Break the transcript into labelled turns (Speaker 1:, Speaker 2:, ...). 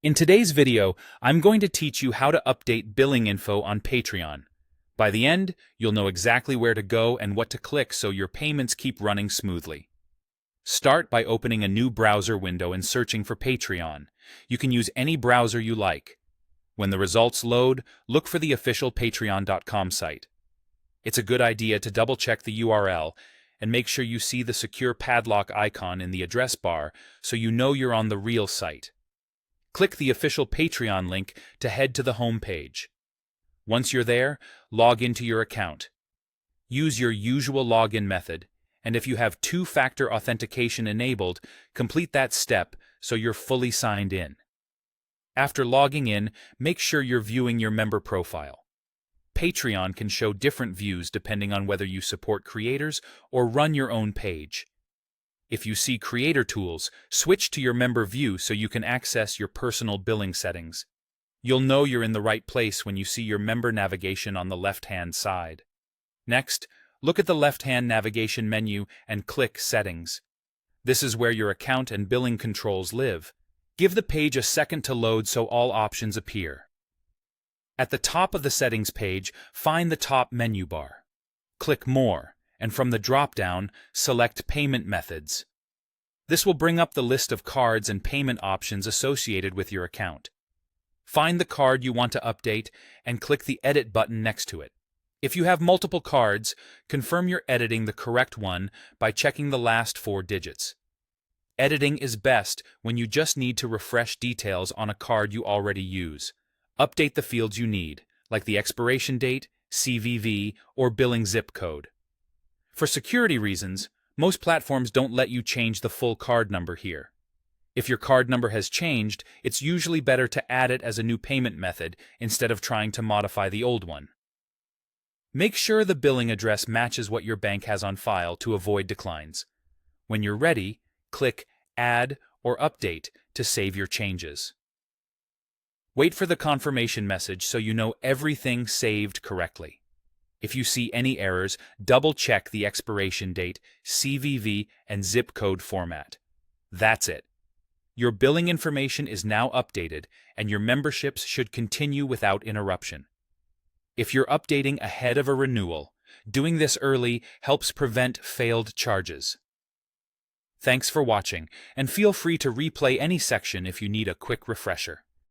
Speaker 1: In today's video, I'm going to teach you how to update billing info on Patreon. By the end, you'll know exactly where to go and what to click so your payments keep running smoothly. Start by opening a new browser window and searching for Patreon. You can use any browser you like. When the results load, look for the official patreon.com site. It's a good idea to double-check the URL and make sure you see the secure padlock icon in the address bar so you know you're on the real site. Click the official Patreon link to head to the home page. Once you're there, log into your account. Use your usual login method, and if you have two-factor authentication enabled, complete that step so you're fully signed in. After logging in, make sure you're viewing your member profile. Patreon can show different views depending on whether you support creators or run your own page. If you see Creator Tools, switch to your member view so you can access your personal billing settings. You'll know you're in the right place when you see your member navigation on the left-hand side. Next, look at the left-hand navigation menu and click Settings. This is where your account and billing controls live. Give the page a second to load so all options appear. At the top of the settings page, find the top menu bar. Click More, and from the drop-down, select Payment Methods. This will bring up the list of cards and payment options associated with your account. Find the card you want to update and click the Edit button next to it. If you have multiple cards, confirm you're editing the correct one by checking the last 4 digits. Editing is best when you just need to refresh details on a card you already use. Update the fields you need, like the expiration date, CVV, or billing zip code. For security reasons, most platforms don't let you change the full card number here. If your card number has changed, it's usually better to add it as a new payment method instead of trying to modify the old one. Make sure the billing address matches what your bank has on file to avoid declines. When you're ready, click Add or Update to save your changes. Wait for the confirmation message so you know everything saved correctly. If you see any errors, double-check the expiration date, CVV, and zip code format. That's it. Your billing information is now updated, and your memberships should continue without interruption. If you're updating ahead of a renewal, doing this early helps prevent failed charges. Thanks for watching, and feel free to replay any section if you need a quick refresher.